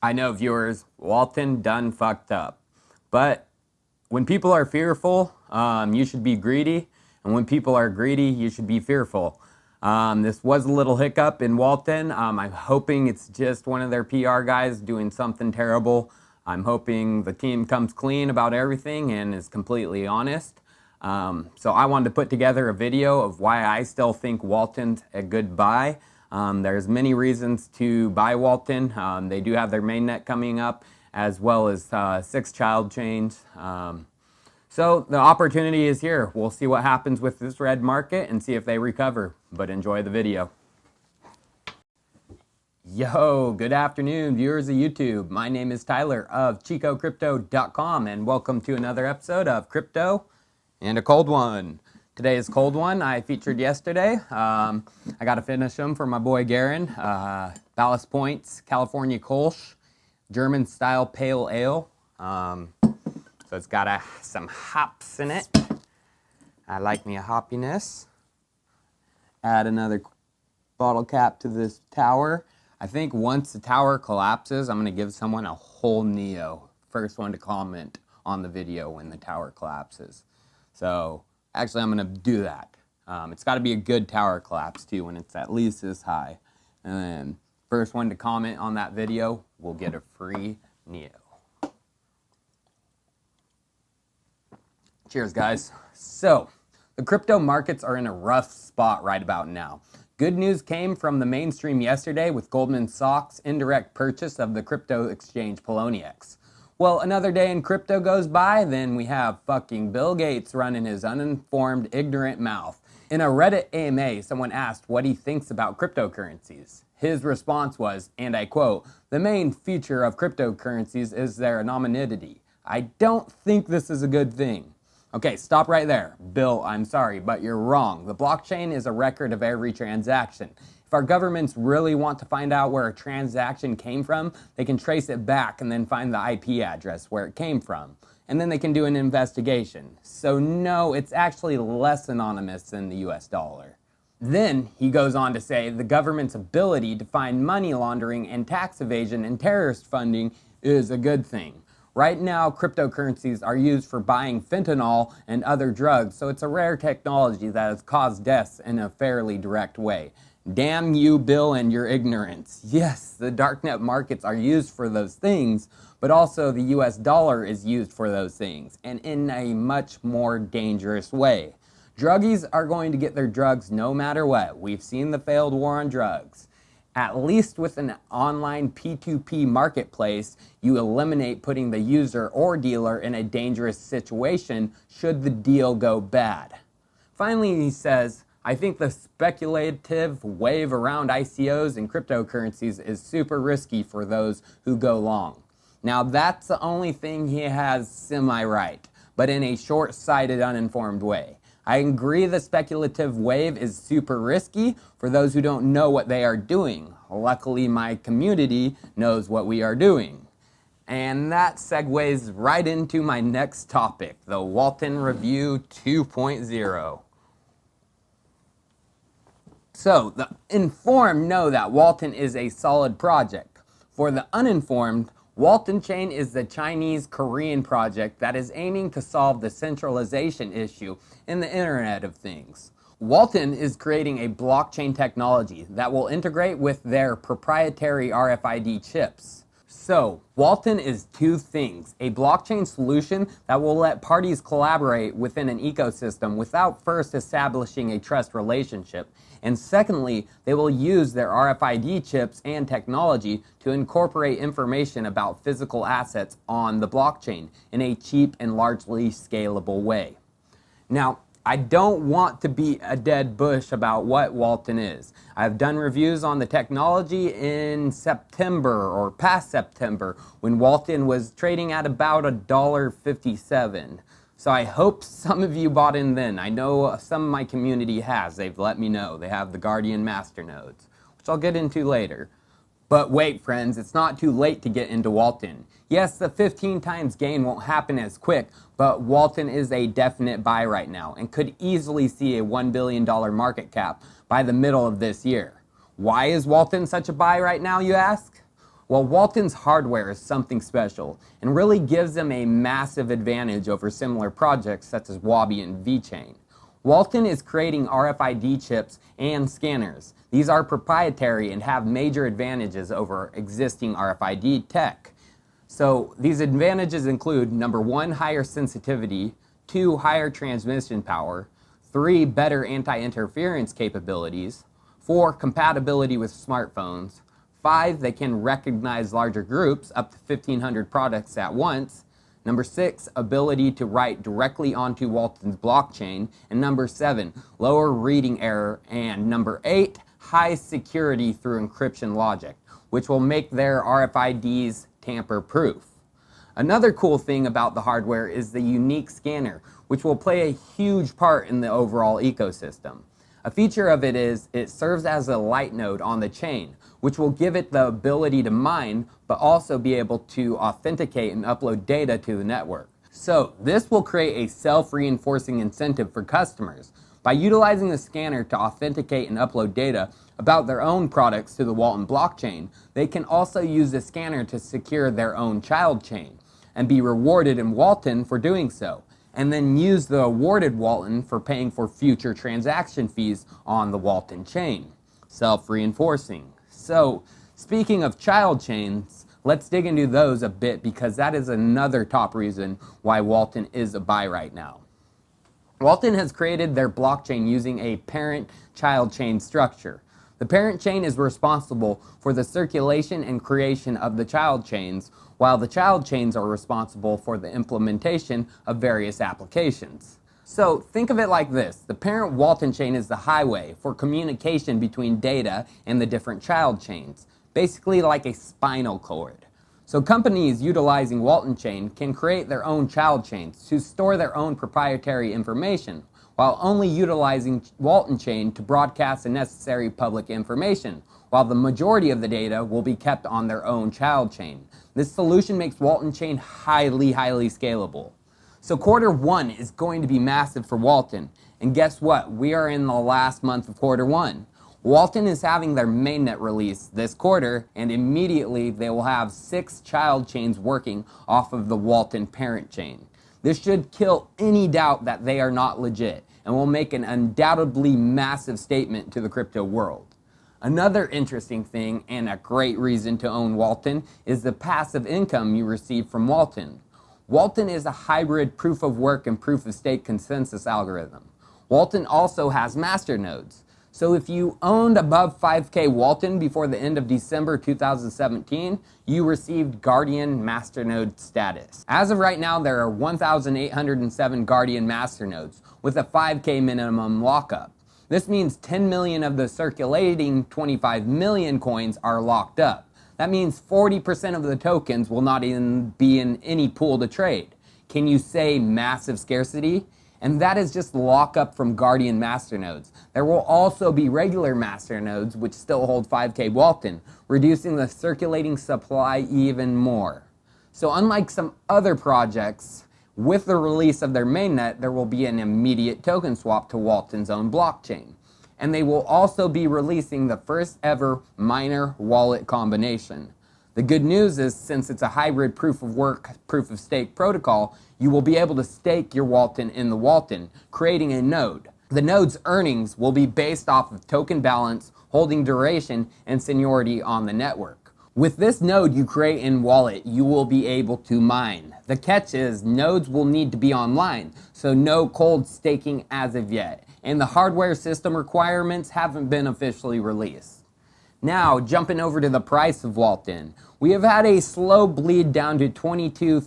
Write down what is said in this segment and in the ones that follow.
I know, viewers, Walton done fucked up. But when people are fearful, you should be greedy. And when people are greedy, you should be fearful. This was a little hiccup in Walton. I'm hoping it's just one of their PR guys doing something terrible. I'm hoping the team comes clean about everything and is completely honest. So I wanted to put together a video of why I still think Walton's a good buy. There's many reasons to buy Walton. They do have their mainnet coming up, as well as 6 child chains. So the opportunity is here. We'll see what happens with this red market and see if they recover. But enjoy the video. Yo, good afternoon, viewers of YouTube. My name is Tyler of ChicoCrypto.com, and welcome to another episode of Crypto and a Cold One. Today's cold one I featured yesterday. I got to finish them for my boy Garen. Ballast Points, California Kolsch, German style pale ale. So it's got some hops in it. I like me a hoppiness. Add another bottle cap to this tower. I think once the tower collapses, I'm going to give someone a whole Neo. First one to comment on the video when the tower collapses. So actually, I'm going to do that. It's got to be a good tower collapse, too, when it's at least this high. And then first one to comment on that video will get a free Neo. Cheers, guys. So, the crypto markets are in a rough spot right about now. Good news came from the mainstream yesterday with Goldman Sachs' indirect purchase of the crypto exchange Poloniex. Well, another day in crypto goes by, then we have fucking Bill Gates running his uninformed, ignorant mouth. In a Reddit AMA, someone asked what he thinks about cryptocurrencies. His response was, and I quote, "The main feature of cryptocurrencies is their anonymity. I don't think this is a good thing." Okay, stop right there. Bill, I'm sorry, but you're wrong. The blockchain is a record of every transaction. If our governments really want to find out where a transaction came from, they can trace it back and then find the IP address where it came from. And then they can do an investigation. So no, it's actually less anonymous than the US dollar. Then he goes on to say the government's ability to find money laundering and tax evasion and terrorist funding is a good thing. Right now, cryptocurrencies are used for buying fentanyl and other drugs, so it's a rare technology that has caused deaths in a fairly direct way. Damn you, Bill, and your ignorance. Yes, the darknet markets are used for those things, but also the US dollar is used for those things, and in a much more dangerous way. Druggies are going to get their drugs no matter what. We've seen the failed war on drugs. At least with an online P2P marketplace, you eliminate putting the user or dealer in a dangerous situation should the deal go bad. Finally, he says, I think the speculative wave around ICOs and cryptocurrencies is super risky for those who go long. Now, that's the only thing he has semi-right, but in a short-sighted, uninformed way. I agree the speculative wave is super risky for those who don't know what they are doing. Luckily, my community knows what we are doing. And that segues right into my next topic, the Walton Review 2.0. So, the informed know that Walton is a solid project. For the uninformed, Walton Chain is the Chinese-Korean project that is aiming to solve the centralization issue in the Internet of Things. Walton is creating a blockchain technology that will integrate with their proprietary RFID chips. So, Walton is two things: a blockchain solution that will let parties collaborate within an ecosystem without first establishing a trust relationship. And secondly, they will use their RFID chips and technology to incorporate information about physical assets on the blockchain in a cheap and largely scalable way. Now, I don't want to beat a dead bush about what Walton is. I've done reviews on the technology in September or past September when Walton was trading at about $1.57. So I hope some of you bought in then. I know some of my community has. They've let me know. They have the Guardian Masternodes, which I'll get into later. But wait, friends, it's not too late to get into Walton. Yes, the 15 times gain won't happen as quick, but Walton is a definite buy right now and could easily see a $1 billion market cap by the middle of this year. Why is Walton such a buy right now, you ask? Well, Walton's hardware is something special and really gives them a massive advantage over similar projects such as Wabi and VeChain. Walton is creating RFID chips and scanners. These are proprietary and have major advantages over existing RFID tech. So these advantages include number 1, higher sensitivity, 2, higher transmission power, 3, better anti-interference capabilities, 4, compatibility with smartphones, 5, they can recognize larger groups, up to 1,500 products at once. Number 6, ability to write directly onto Walton's blockchain. And number 7, lower reading error. And number 8, high security through encryption logic, which will make their RFIDs tamper-proof. Another cool thing about the hardware is the unique scanner, which will play a huge part in the overall ecosystem. A feature of it is it serves as a light node on the chain, which will give it the ability to mine, but also be able to authenticate and upload data to the network. So this will create a self-reinforcing incentive for customers. By utilizing the scanner to authenticate and upload data about their own products to the Walton blockchain, they can also use the scanner to secure their own child chain and be rewarded in Walton for doing so, and then use the awarded Walton for paying for future transaction fees on the Walton chain. Self-reinforcing. So, speaking of child chains, let's dig into those a bit because that is another top reason why Walton is a buy right now. Walton has created their blockchain using a parent-child chain structure. The parent chain is responsible for the circulation and creation of the child chains, while the child chains are responsible for the implementation of various applications. So think of it like this. The parent Walton chain is the highway for communication between data and the different child chains, basically like a spinal cord. So companies utilizing Walton chain can create their own child chains to store their own proprietary information, while only utilizing Walton chain to broadcast the necessary public information, while the majority of the data will be kept on their own child chain. This solution makes Walton chain highly scalable. So Q1 is going to be massive for Walton. And guess what? We are in the last month of Q1. Walton is having their Mainnet release this quarter, and immediately they will have 6 child chains working off of the Walton parent chain. This should kill any doubt that they are not legit and will make an undoubtedly massive statement to the crypto world. Another interesting thing and a great reason to own Walton is the passive income you receive from Walton. Walton is a hybrid proof of work and proof of stake consensus algorithm. Walton also has masternodes. So if you owned above 5K Walton before the end of December 2017, you received Guardian Masternode status. As of right now, there are 1,807 Guardian Masternodes with a 5K minimum lockup. This means 10 million of the circulating 25 million coins are locked up. That means 40% of the tokens will not even be in any pool to trade. Can you say massive scarcity? And that is just lockup from Guardian Masternodes. There will also be regular Masternodes which still hold 5K Walton, reducing the circulating supply even more. So unlike some other projects, with the release of their mainnet, there will be an immediate token swap to Walton's own blockchain. And they will also be releasing the first ever miner wallet combination. The good news is, since it's a hybrid proof of work, proof of stake protocol, you will be able to stake your Walton in the Walton, creating a node. The node's earnings will be based off of token balance, holding duration, and seniority on the network. With this node you create in wallet, you will be able to mine. The catch is nodes will need to be online, so no cold staking as of yet, and the hardware system requirements haven't been officially released. Now, jumping over to the price of Walton, we have had a slow bleed down to $22.39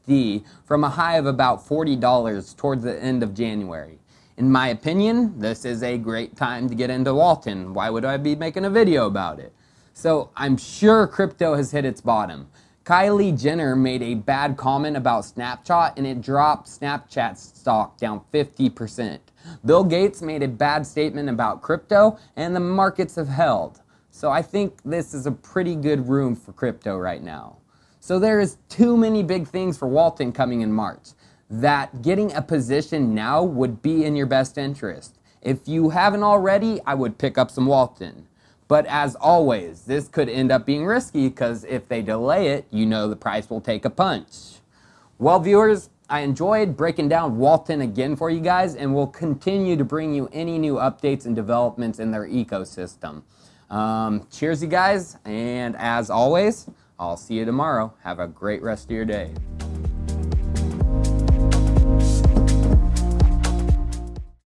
USD from a high of about $40 towards the end of January. In my opinion, this is a great time to get into Walton. Why would I be making a video about it? So I'm sure crypto has hit its bottom. Kylie Jenner made a bad comment about Snapchat and it dropped Snapchat's stock down 50%. Bill Gates made a bad statement about crypto and the markets have held. So I think this is a pretty good room for crypto right now. So there is too many big things for Walton coming in March that getting a position now would be in your best interest. If you haven't already, I would pick up some Walton. But as always, this could end up being risky because if they delay it, you know the price will take a punch. Well, viewers, I enjoyed breaking down Walton again for you guys, and we'll continue to bring you any new updates and developments in their ecosystem. Cheers, you guys, and as always, I'll see you tomorrow. Have a great rest of your day.